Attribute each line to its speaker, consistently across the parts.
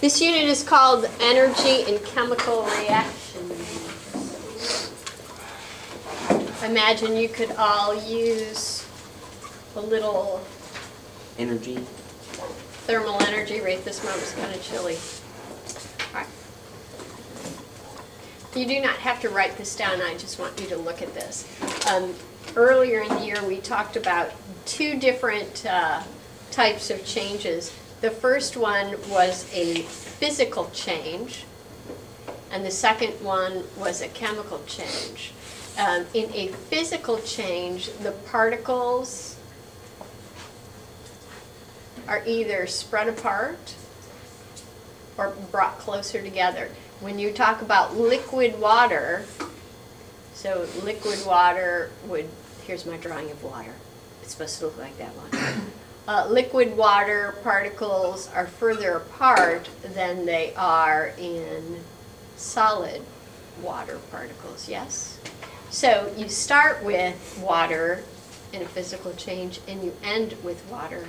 Speaker 1: This unit is called Energy and Chemical Reactions. I imagine you could all use a little
Speaker 2: Energy.
Speaker 1: thermal energy right this moment. It's kind of chilly. All right. You do not have to write this down. I just want you to look at this. Earlier in the year, we talked about two different types of changes. The first one was a physical change, and the second one was a chemical change. In a physical change, the particles are either spread apart or brought closer together. When you talk about liquid water, so liquid water would, here's my drawing of water. It's supposed to look like that one. Liquid water particles are further apart than they are in solid water particles, yes? So you start with water in a physical change and you end with water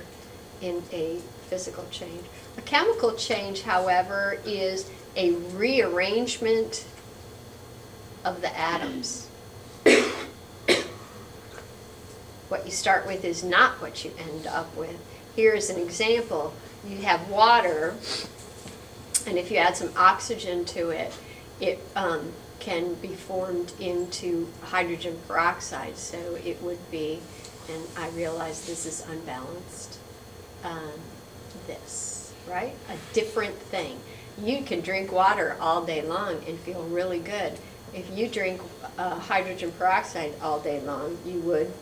Speaker 1: in a physical change. A chemical change, however, is a rearrangement of the atoms. What you start with is not what you end up with. Here's an example. You have water, and if you add some oxygen to it, it can be formed into hydrogen peroxide. So it would be, and I realize this is unbalanced, this, right? A different thing. You can drink water all day long and feel really good. If you drink hydrogen peroxide all day long, you would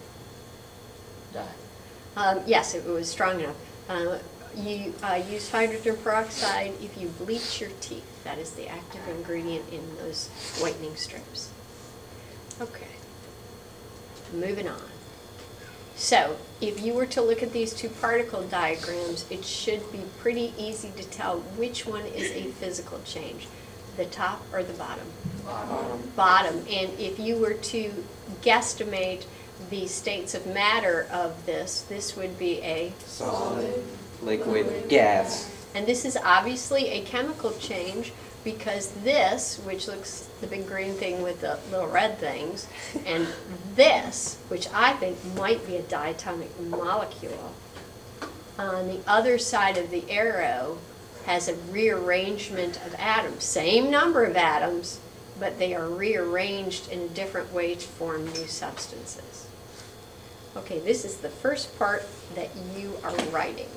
Speaker 1: die. Yes, if it was strong enough. You use hydrogen peroxide if you bleach your teeth. That is the active ingredient in those whitening strips. Okay, moving on. So, if you were to look at these two particle diagrams, it should be pretty easy to tell which one is a physical change, the top or the bottom? Bottom. Bottom. And if you were to guesstimate the states of matter of this would be a
Speaker 2: Solid. Liquid. Gas.
Speaker 1: And this is obviously a chemical change because this, which looks the big green thing with the little red things, and this, which I think might be a diatomic molecule, on the other side of the arrow has a rearrangement of atoms. Same number of atoms, but they are rearranged in a different way to form new substances. Okay, this is the first part that you are writing.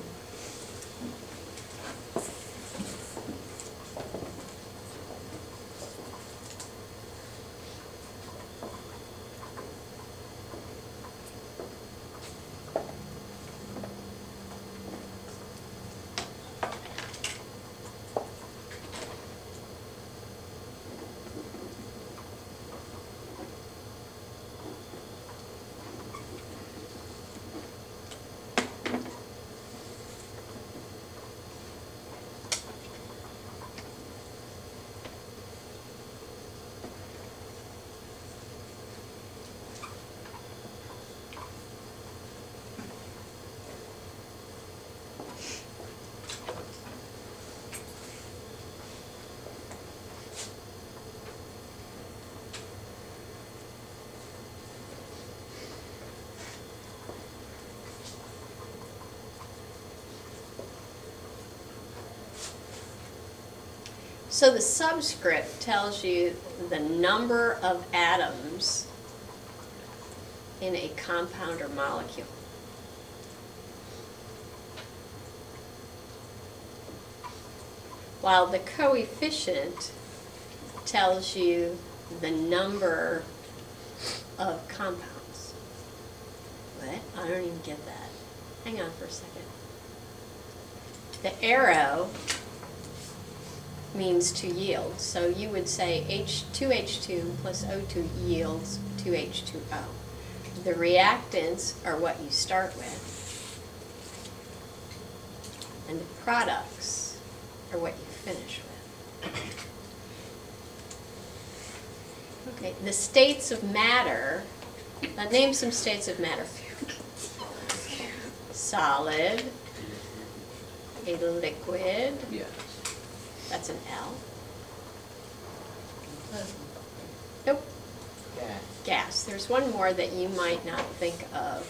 Speaker 1: So the subscript tells you the number of atoms in a compound or molecule. While the coefficient tells you the number of compounds. What? I don't even get that. Hang on for a second. The arrow means to yield. So you would say 2H2 plus O2 yields 2H2O. The reactants are what you start with, and the products are what you finish with. Okay, the states of matter, name some states of matter. Solid, a liquid,
Speaker 2: Yeah.
Speaker 1: That's an L. Nope.
Speaker 2: Gas.
Speaker 1: Gas. There's one more that you might not think of,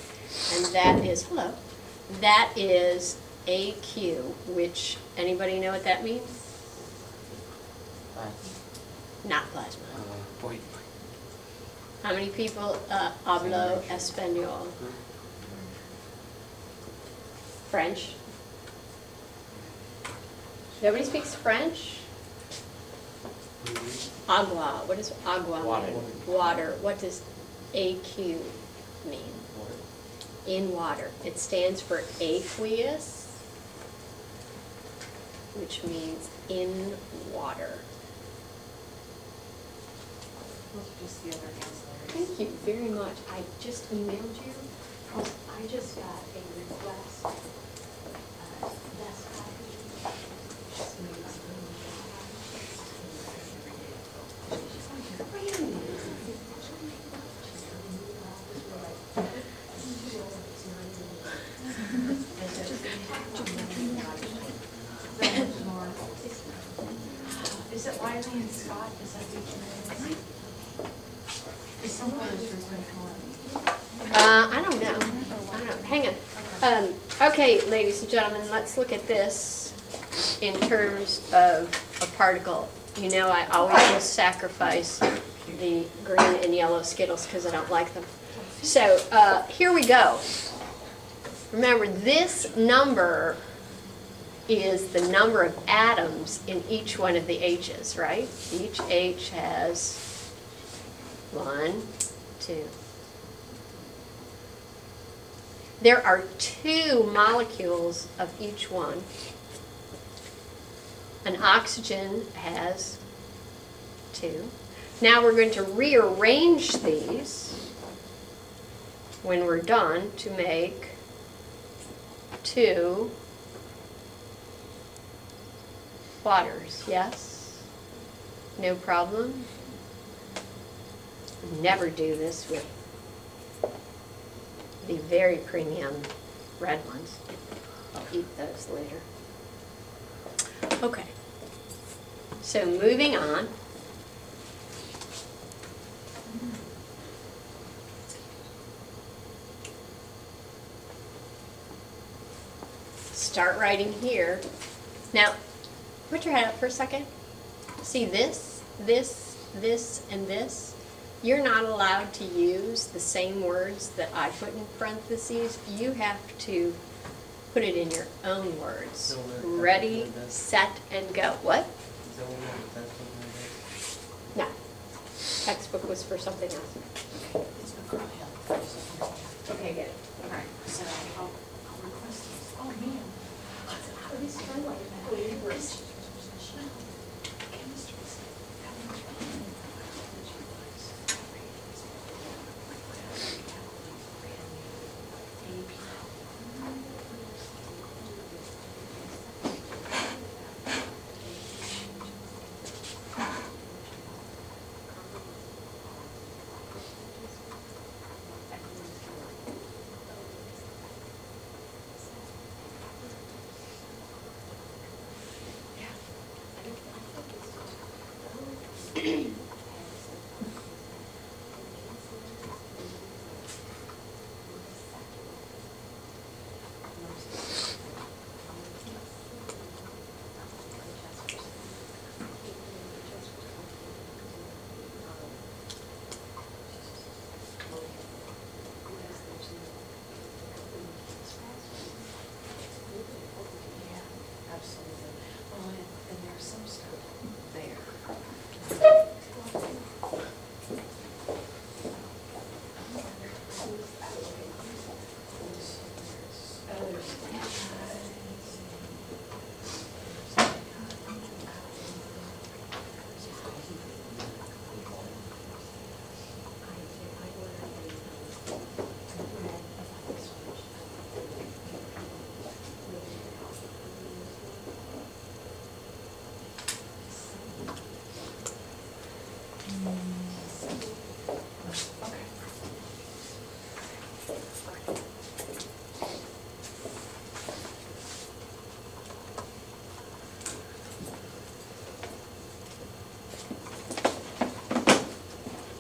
Speaker 1: and that is, hello, that is AQ, which, anybody know what that means? Not plasma.
Speaker 2: Boy.
Speaker 1: How many people hablo español? French? Nobody speaks French? Agua. What does agua
Speaker 2: Water.
Speaker 1: mean? Water. What does AQ mean? In water. It stands for aqueous, which means in water.
Speaker 3: Just the other ancillary.
Speaker 1: Thank you very much. I just emailed you. I just got a request. Best copy.
Speaker 3: Is it Wiley and Scott? Is that the name? Is someone
Speaker 1: I don't know. I don't know. Hang on. Okay, ladies and gentlemen, let's look at this in terms of a particle. You know, I always will sacrifice the green and yellow Skittles because I don't like them. So here we go. Remember, this number is the number of atoms in each one of the H's, right? Each H has 1, 2. There are 2 molecules of each one. An oxygen has 2. Now we're going to rearrange these when we're done to make 2 waters. Yes? No problem? Never do this with the very premium red ones. I'll eat those later. Okay. So moving on. Start writing here. Now, put your head up for a second. See this, this, this, and this? You're not allowed to use the same words that I put in parentheses. You have to put it in your own words. Ready, set, and go. What? No. Textbook was for something else.
Speaker 3: It's McGraw Hill.
Speaker 1: Okay, good.
Speaker 3: All right, so I'll request these. Oh, man.
Speaker 1: How do you spell like that?
Speaker 3: Absolutely. Well, and there's some stuff there.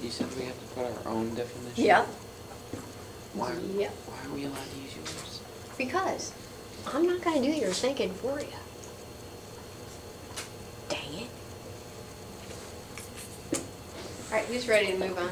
Speaker 2: You said we have to put our own definition?
Speaker 1: Yep.
Speaker 2: Why,
Speaker 1: Yep.
Speaker 2: why are we allowed to use yours?
Speaker 1: Because I'm not gonna do your thinking for you. Dang it. All right, who's ready to move on?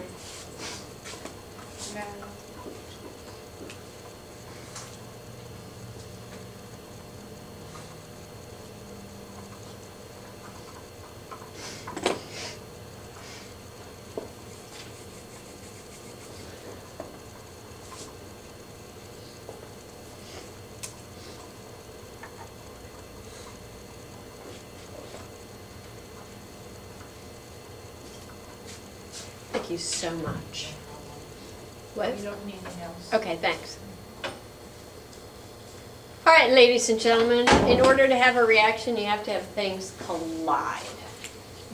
Speaker 1: Thank you so much. What?
Speaker 3: You don't need anything else.
Speaker 1: Okay, thanks. All right, ladies and gentlemen, in order to have a reaction, you have to have things collide.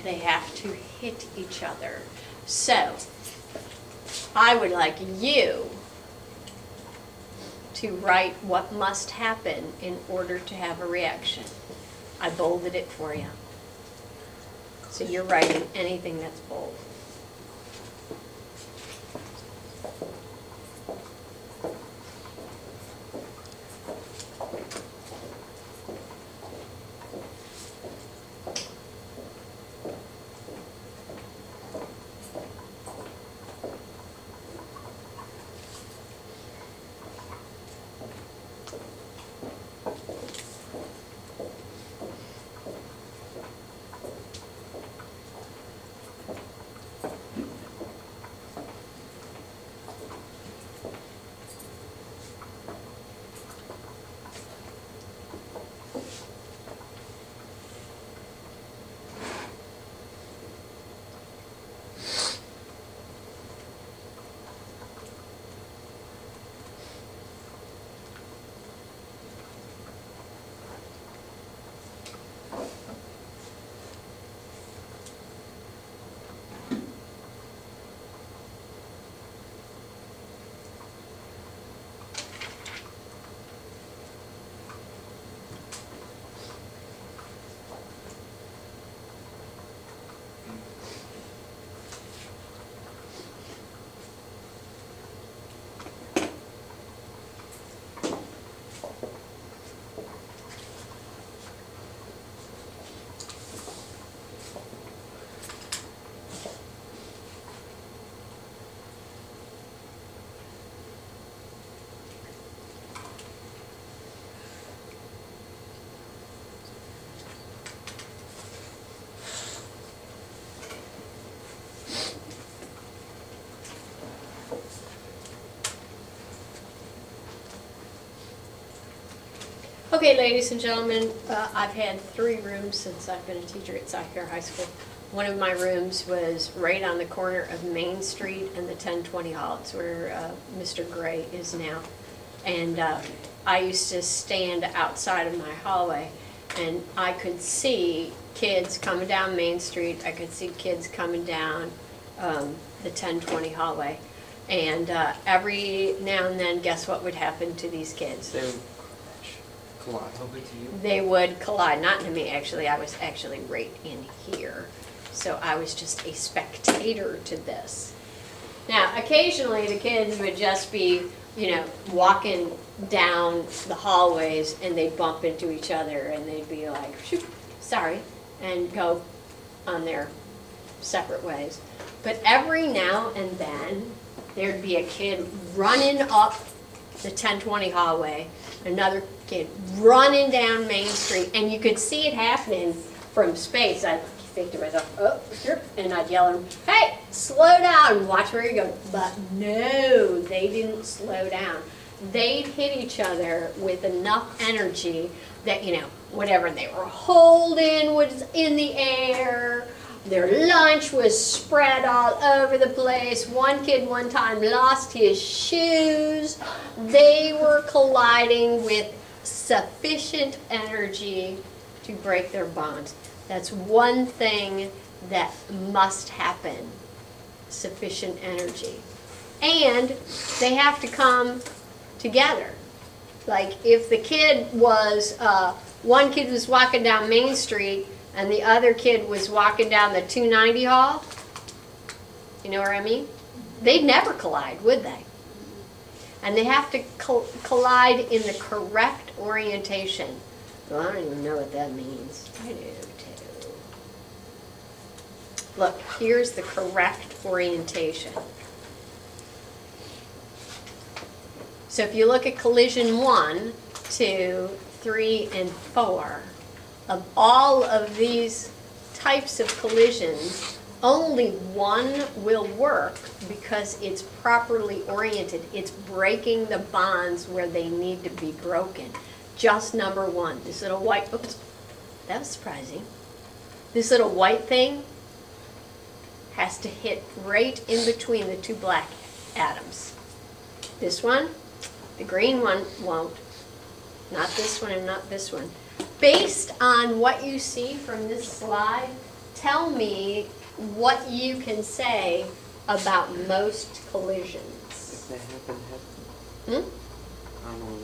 Speaker 1: They have to hit each other. So, I would like you to write what must happen in order to have a reaction. I bolded it for you. So you're writing anything that's bold. Okay, ladies and gentlemen, I've had 3 rooms since I've been a teacher at Cy-Fair High School. One of my rooms was right on the corner of Main Street and the 1020 Hall. It's where Mr. Gray is now. And I used to stand outside of my hallway, and I could see kids coming down Main Street. I could see kids coming down the 1020 hallway. And every now and then, guess what would happen to these kids?
Speaker 2: They would collide.
Speaker 1: They would collide, not to me actually, I was actually right in here. So I was just a spectator to this. Now, occasionally the kids would just be, you know, walking down the hallways and they'd bump into each other and they'd be like, shoot, sorry, and go on their separate ways. But every now and then, there'd be a kid running up the 1020 hallway, another kid running down Main Street, and you could see it happening from space. I'd think to myself, oh, sure, and I'd yell at them, hey, slow down, watch where you're going. But no, they didn't slow down. They'd hit each other with enough energy that, you know, whatever they were holding was in the air. Their lunch was spread all over the place. One kid one time lost his shoes. They were colliding with sufficient energy to break their bonds. That's one thing that must happen, sufficient energy. And they have to come together. Like if the kid was, one kid was walking down Main Street and the other kid was walking down the 290 hall, You know what I mean? They'd never collide, would they? And they have to collide in the correct orientation. Well, I don't even know what that means. I do too. Look, here's the correct orientation. So if you look at collision 1, 2, 3, and 4, of all of these types of collisions, only one will work because it's properly oriented. It's breaking the bonds where they need to be broken. Just number 1. This little white, oops, that was surprising. This little white thing has to hit right in between the 2 black atoms. This one, the green one won't. Not this one and not this one. Based on what you see from this slide, tell me what you can say about most collisions.
Speaker 2: If they happen,
Speaker 1: Hmm?
Speaker 2: I don't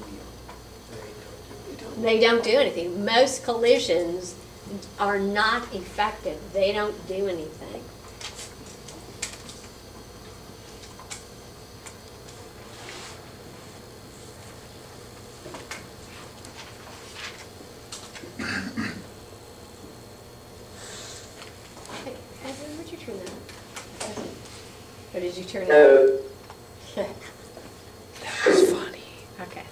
Speaker 2: know.
Speaker 1: They don't do anything. Most collisions are not effective. They don't do anything. Hey, Edwin, would you turn that on? Or did you turn it on?
Speaker 2: That was funny.
Speaker 1: Okay.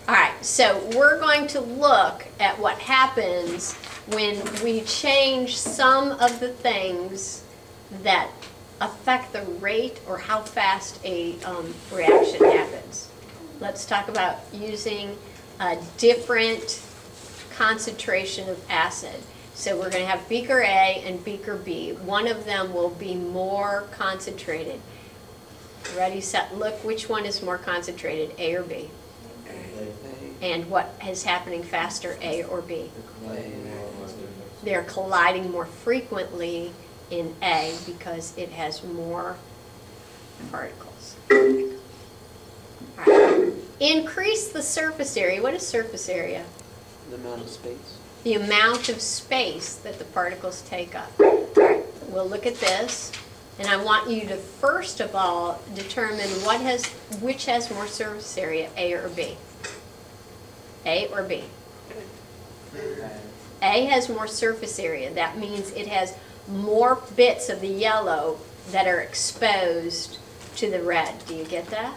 Speaker 1: All right, so we're going to look at what happens when we change some of the things that affect the rate or how fast a reaction happens. Let's talk about using a different concentration of acid. So we're going to have beaker A and beaker B. One of them will be more concentrated. Ready, set, look. Which one is more concentrated, A or B? And what is happening faster, A or B? They're colliding more frequently in A because it has more particles. All right. Increase the surface area. What is surface area?
Speaker 2: The amount of space.
Speaker 1: The amount of space that the particles take up. All right, we'll look at this. And I want you to first of all determine which has more surface area, A or B. A or B? A has more surface area. That means it has more bits of the yellow that are exposed to the red. Do you get that?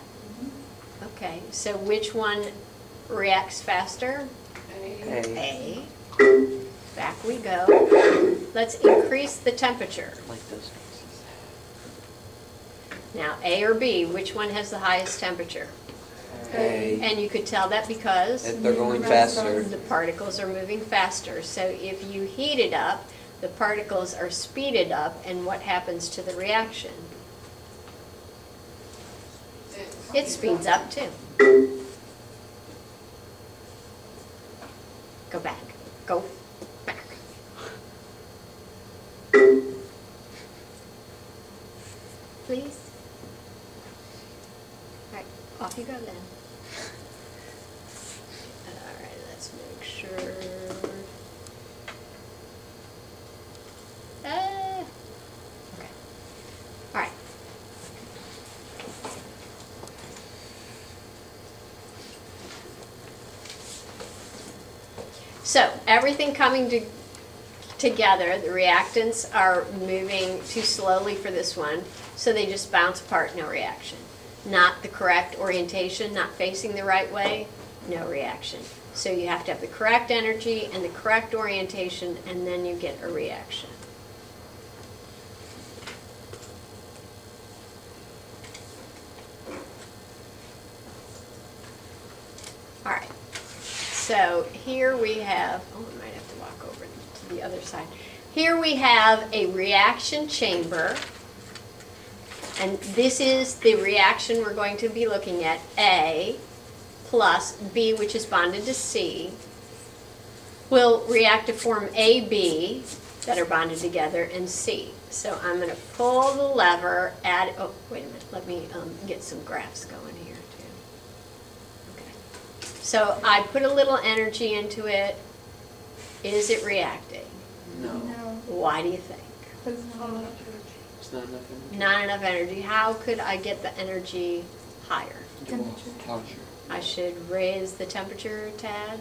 Speaker 1: Okay, so which one reacts faster? A. Back we go. Let's increase the temperature.
Speaker 2: Like those faces.
Speaker 1: Now, A or B, which one has the highest temperature?
Speaker 2: A.
Speaker 1: And you could tell that because
Speaker 2: They're going faster.
Speaker 1: the particles are moving faster. So if you heat it up, the particles are speeded up, and what happens to the reaction? It speeds up too. Go back. Go back. Please. All right, off you go then. All right, let's make sure. Okay. All right. So everything coming together, the reactants are moving too slowly for this one, so they just bounce apart, no reaction. Not the correct orientation, not facing the right way, no reaction. So you have to have the correct energy and the correct orientation, and then you get a reaction. All right. So here we have, oh, I might have to walk over to the other side. Here we have a reaction chamber, and this is the reaction we're going to be looking at, A plus B, which is bonded to C, will react to form AB that are bonded together and C. So I'm going to pull the lever, add, oh, wait a minute, let me get some graphs going here too. Okay. So I put a little energy into it. Is it reacting?
Speaker 2: No.
Speaker 3: No.
Speaker 1: Why do you think?
Speaker 3: Because
Speaker 2: It's not enough energy.
Speaker 1: Not enough energy. How could I get the energy higher?
Speaker 2: Temperature.
Speaker 1: I should raise the temperature a tad.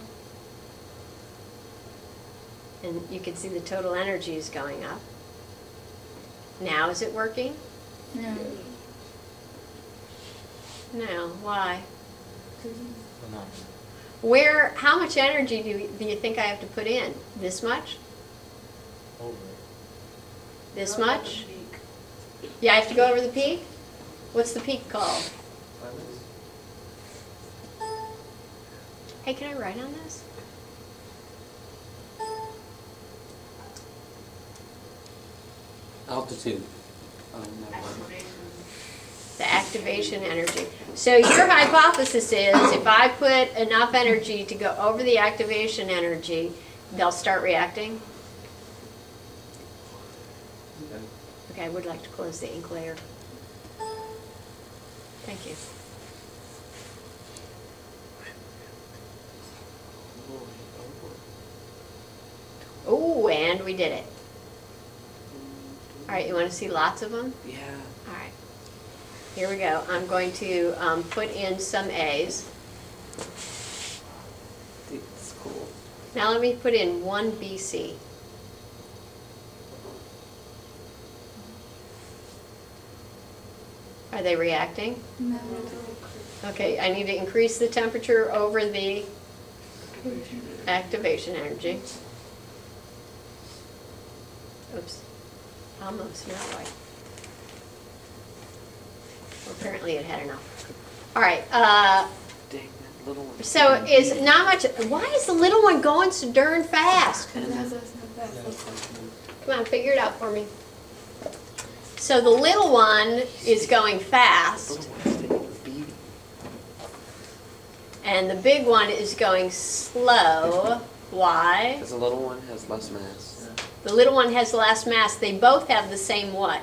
Speaker 1: And you can see the total energy is going up. Now is it working?
Speaker 4: No.
Speaker 1: No. Why? Where? How much energy do you think I have to put in? This much? This much? Yeah, I have to go over the peak? What's the peak called? Hey, can I write on this?
Speaker 2: Altitude. Oh, never mind.
Speaker 1: The activation energy. So your hypothesis is if I put enough energy to go over the activation energy, they'll start reacting? Okay, I would like to close the ink layer. Thank you. Oh, and we did it. All right, you want to see lots of them?
Speaker 2: Yeah.
Speaker 1: All right. Here we go. I'm going to put in some A's.
Speaker 2: It's cool.
Speaker 1: Now let me put in 1 BC. Are they reacting?
Speaker 4: No.
Speaker 1: Okay, I need to increase the temperature over the activation energy. Oops, almost not right. Well, apparently it had enough. All right,
Speaker 2: Dang, that little one.
Speaker 1: so is not much, why is the little one going so darn fast?
Speaker 4: Because that's not fast.
Speaker 1: Come on, figure it out for me. So the little one is going fast, and the big one is going slow. Why?
Speaker 2: Because the little one has less mass.
Speaker 1: The little one has less mass. They both have the same what?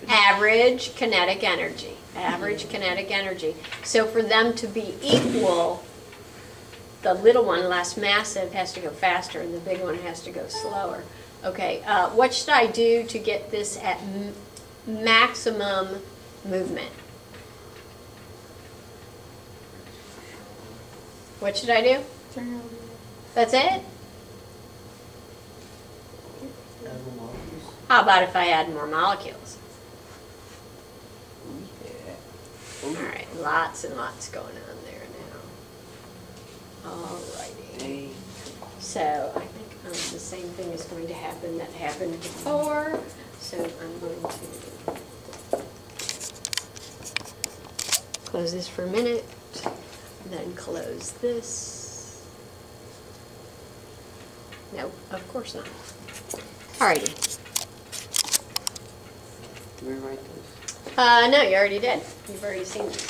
Speaker 1: Average kinetic energy. Average kinetic energy. So for them to be equal, the little one, less massive, has to go faster, and the big one has to go slower. Okay, what should I do to get this at maximum movement? What should I do?
Speaker 4: Turn over.
Speaker 1: That's it? How about if I add more molecules? All right, lots and lots going on there now. Alrighty.
Speaker 2: Dang.
Speaker 1: So I think the same thing is going to happen that happened before. So I'm going to close this for a minute, then close this. No, of course not. Alrighty.
Speaker 2: Do we write this?
Speaker 1: No, you already did. You've already seen this.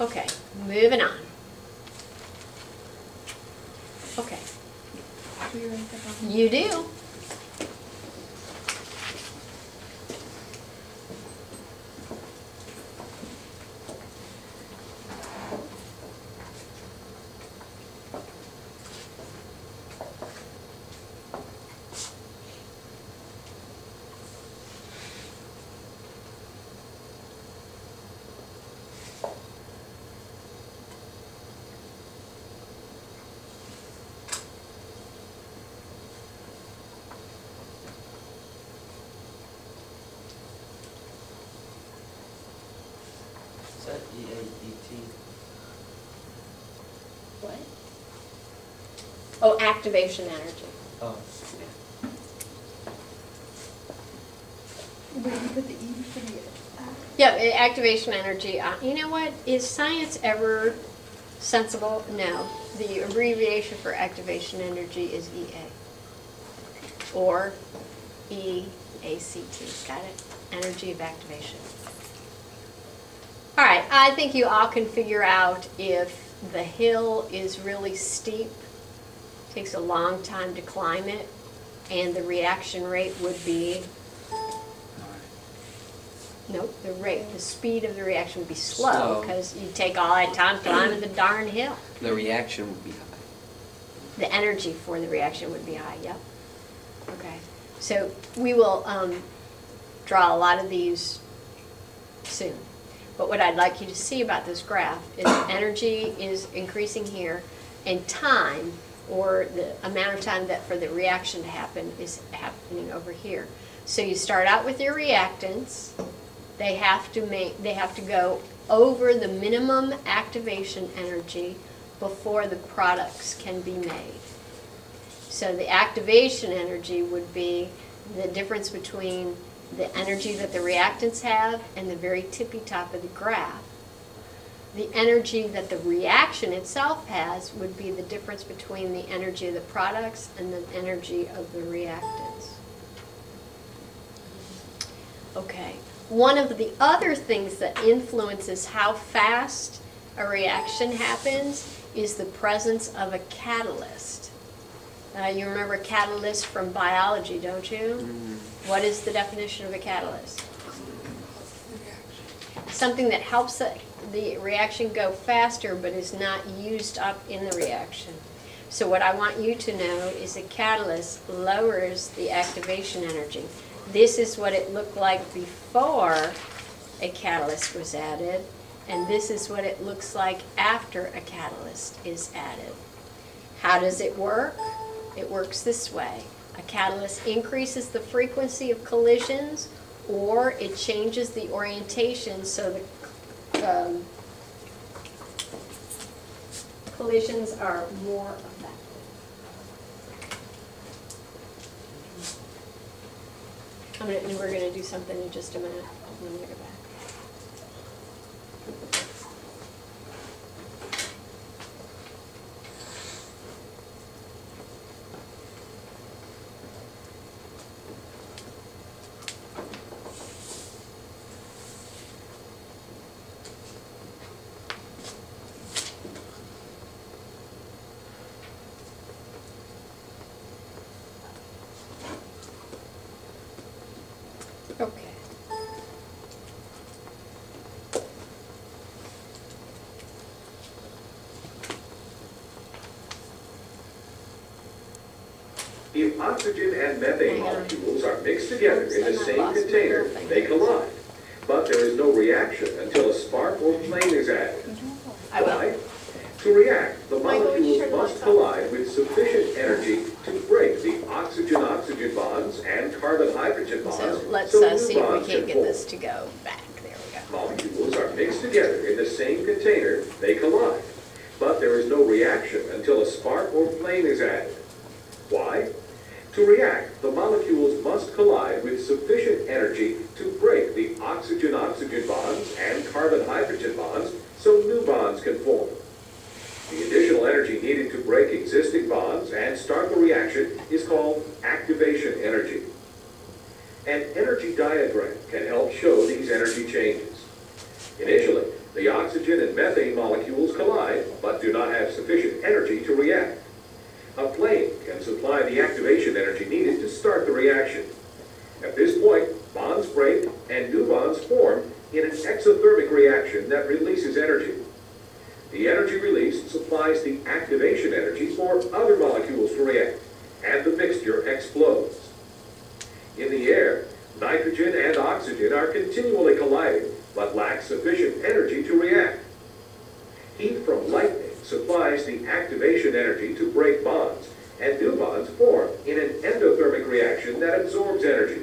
Speaker 1: Okay, moving on. Okay,
Speaker 4: Do you write that down?
Speaker 1: you do.
Speaker 5: Is that EAET?
Speaker 1: What? Oh, activation energy.
Speaker 5: Oh.
Speaker 4: Where do you put the E for the
Speaker 1: Yeah, activation energy. You know what? Is science ever sensible? No. The abbreviation for activation energy is EA. Or EACT. Got it? Energy of activation. All right, I think you all can figure out if the hill is really steep, takes a long time to climb it, and the reaction rate would be, nope, the speed of the reaction would be slow,
Speaker 2: Slow.
Speaker 1: because you take all that time climbing the darn hill.
Speaker 2: The reaction would be high.
Speaker 1: The energy for the reaction would be high, yep. Okay. So we will draw a lot of these soon. But what I'd like you to see about this graph is energy is increasing here, and time, or the amount of time that for the reaction to happen, is happening over here. So you start out with your reactants. They have to go over the minimum activation energy before the products can be made. So the activation energy would be the difference between the energy that the reactants have and the very tippy top of the graph. The energy that the reaction itself has would be the difference between the energy of the products and the energy of the reactants. Okay. One of the other things that influences how fast a reaction happens is the presence of a catalyst. You remember catalyst from biology, don't you? What is the definition of a catalyst? Something that helps the reaction go faster but is not used up in the reaction. So what I want you to know is a catalyst lowers the activation energy. This is what it looked like before a catalyst was added, and this is what it looks like after a catalyst is added. How does it work? It works this way. A catalyst increases the frequency of collisions, or it changes the orientation so the collisions are more effective. We're going to do something in just a minute when we get back. Okay.
Speaker 6: If oxygen and methane molecules are mixed together in the
Speaker 1: Oops, I
Speaker 6: same
Speaker 1: lost my
Speaker 6: container,
Speaker 1: little thing.
Speaker 6: they collide. But there is no reaction until a spark or flame is added.
Speaker 1: I will.
Speaker 6: Why? To react, the
Speaker 1: Michael, would you
Speaker 6: molecules
Speaker 1: turn the
Speaker 6: must
Speaker 1: lights off?
Speaker 6: collide with sufficient energy to break the oxygen-oxygen bonds and carbon-hydrogen bonds.
Speaker 1: So let's
Speaker 6: new
Speaker 1: see if we
Speaker 6: bonds
Speaker 1: can't
Speaker 6: can
Speaker 1: get
Speaker 6: form.
Speaker 1: this to go back. There we go.
Speaker 6: Molecules are mixed together in the same container, they collide. But there is no reaction until a spark or flame is added. Why? To react, the molecules must collide with sufficient energy to break the oxygen-oxygen bonds and carbon-hydrogen bonds so new bonds can form. The additional energy needed to break existing bonds and start the reaction is called activation energy. An energy diagram can help show these energy changes. Initially, the oxygen and methane molecules collide but do not have sufficient energy to react. A flame can supply the activation energy needed to start the reaction. At this point, bonds break and new bonds form in an exothermic reaction that releases energy. The energy released supplies the activation energy for other molecules to react, and the mixture explodes. In the air, nitrogen and oxygen are continually colliding, but lack sufficient energy to react. Heat from lightning supplies the activation energy to break bonds, and new bonds form in an endothermic reaction that absorbs energy.